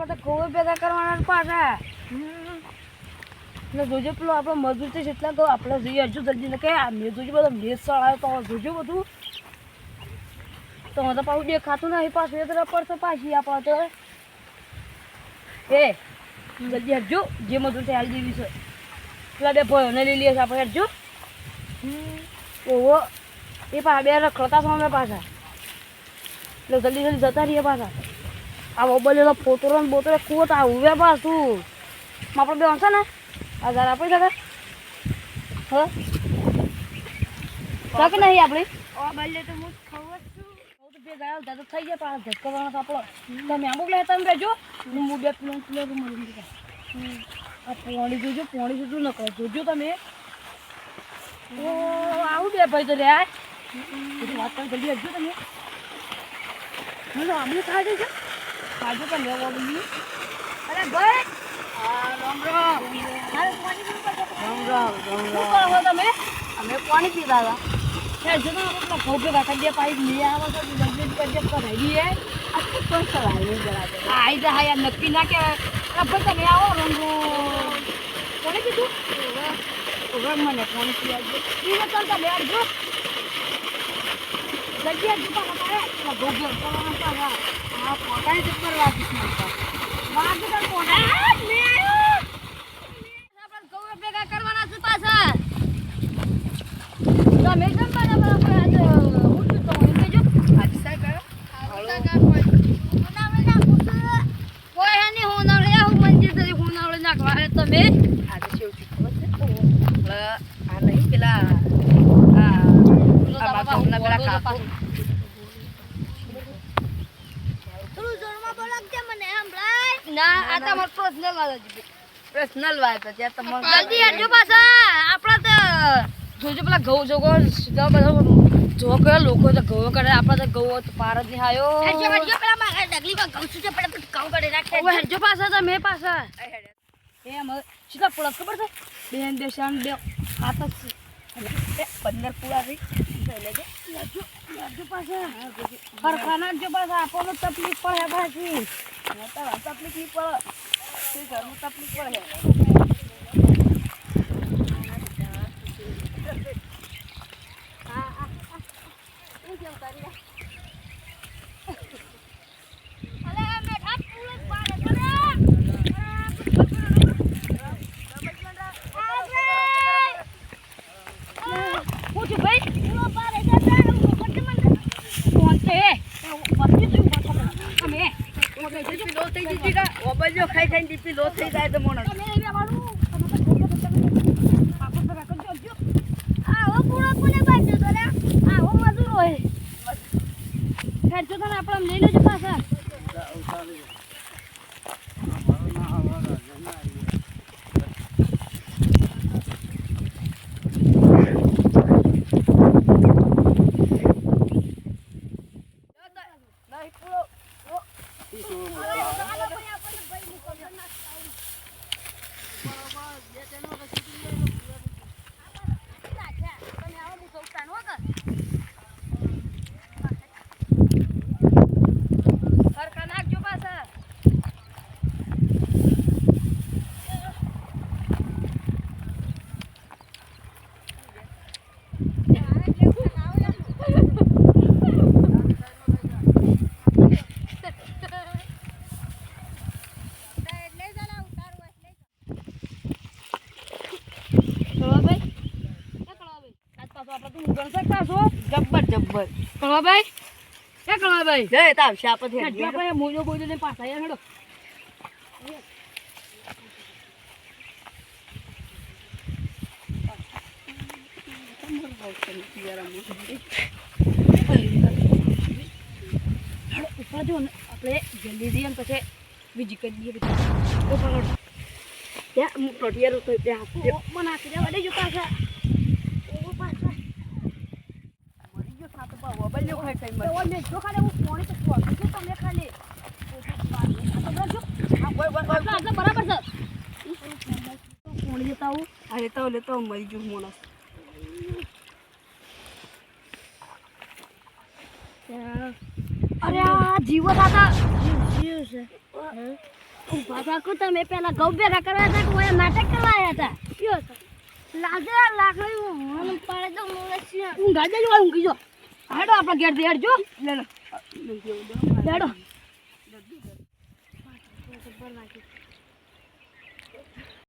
આપણે તો ઘઉં ભેગા કરવાના પાછા ને જોજો પેલો આપણો મજૂર છે એટલા કહું આપણે જોઈએ હજુ જલ્દી ને કે મેં જોજો બધો મેચ સળાયો તો જોજો બધું તો હું તો પાછું દેખાતું નહીં પાછું એ તરફ પડશે પાછી આપણે તો એ જલ્દી હટજો જે મજૂર છે હાલ જેવી છે પેલા બે ભાઈઓને લઈ લઈએ આપણે હટજો ઓહો એ પાછા બે રખડતા છો અમે પાછા એટલે જલ્દી જલ્દી જતા રહીએ પાછા આ બોલેલો ફોટો ને બોતરે કોટ આવું બે પાછું આપણે બે હશે ને હજાર આપી શકે હા કે નહીં આપણી તો હું ખબર છું હું તો બે ગયા દાદા થઈ ગયા પાછા ધક્કવાનો આપણો તમે અમુક લે તમે બેજો હું બે કિલો મળી આ પોણી જોજો પોણી સુધી ન કરો જોજો તમે ઓ આવું બે ભાઈ તો લે વાત કરી જલ્દી હજુ તમે આમને ખાઈ જજો ખાજો પણ લેવા બોલી અરે ભાઈ રામ રામ તમે અમે પાણી પીતા હતા જો ને આપણે ઘઉં ભેગા કરી દે પાઇપ લઈ આવે તો જલ્દી કરી દે કરાવી દઈએ આ પણ ચલાવી બરાબર હા હા યાર નક્કી ના કહેવાય ભાઈ તમે આવો રંગો કોને કીધું રંગ મને પાણી પીવા પીને ચાલતા લે આવજો જલ્દી આવજો પાછા ઘઉં ભેગા કરવાના પાછા હા પોતાની ચક્કર વાગી વાગી તો પોતા ભેગા કરવાના છે પાછા તમે કેમ બરાબર આજે ઉઠ્યું તો હું કેજો આજે સાહેબ કોઈ હે હું નાળે આવું મંદિર તરી હું નાળે નાખવા હે તમે આજે કેવું છે ખબર છે આ નહીં પેલા આ બાપા પેલા કાકો તું જોરમાં બોલાક દે મને સંભળાય ના આ તમાર પર્સનલ વાત છે પર્સનલ વાત છે ત્યાં તમારે જલ્દી આવજો પાછા આપણા તો જોજો પેલા ઘઉં જોગો બધા જો કે લોકો તો ઘઉં કરે આપણા તો ઘઉં તો પાર જ નહીં આવ્યો હરજો પેલા મારા ડગલી માં ઘઉં સુજે પડે ઘઉં કરે રાખે ઓય હરજો પાછા તમે પાછા એ અમે સીધા પડક ખબર છે બેન દેશાન બે હાથ છે 15 પૂરા થઈ લેજો હરજો પાછા હરખાના જો પાછા આપણને તકલીફ પડે પાછી તકલીફ નહીં પડે ઘરમાં તકલીફ પડે ખાઈ ખાઈને ડીપી લો થઈ જાય તો મોણસ આવો પૂરો કોને બાજુ તો રે આવો મજૂર હોય ખેડજો તો આપણે લઈ લેજો પાછા જબ્બર કળવાભાઈ એ કળવાભાઈ જય તાવ શાપ છે ભાઈ મોજો બોજો ને પાછા યાર હેડો આપણે જલ્દી જઈએ ને પછી બીજી કરી દઈએ ત્યાં પ્રોટિયર ત્યાં મને આપી દેવા દેજો પાછા બરાબર છે પોણી જતા આવું લેતા મરી ગયું માણસ અરે આ જીવો દાદા જીવ છે ઊભા થાકો તમે પેલા ઘઉં ભેગા કરવા હતા કે ઓય નાટક કરવા આવ્યા હતા કયો હતો લાગે લાકડી મને પાડે તો મને ઊંઘ ગાજે જો ઊંઘી જો હાડો આપણા ઘેર થી હેડજો લે લો હેડો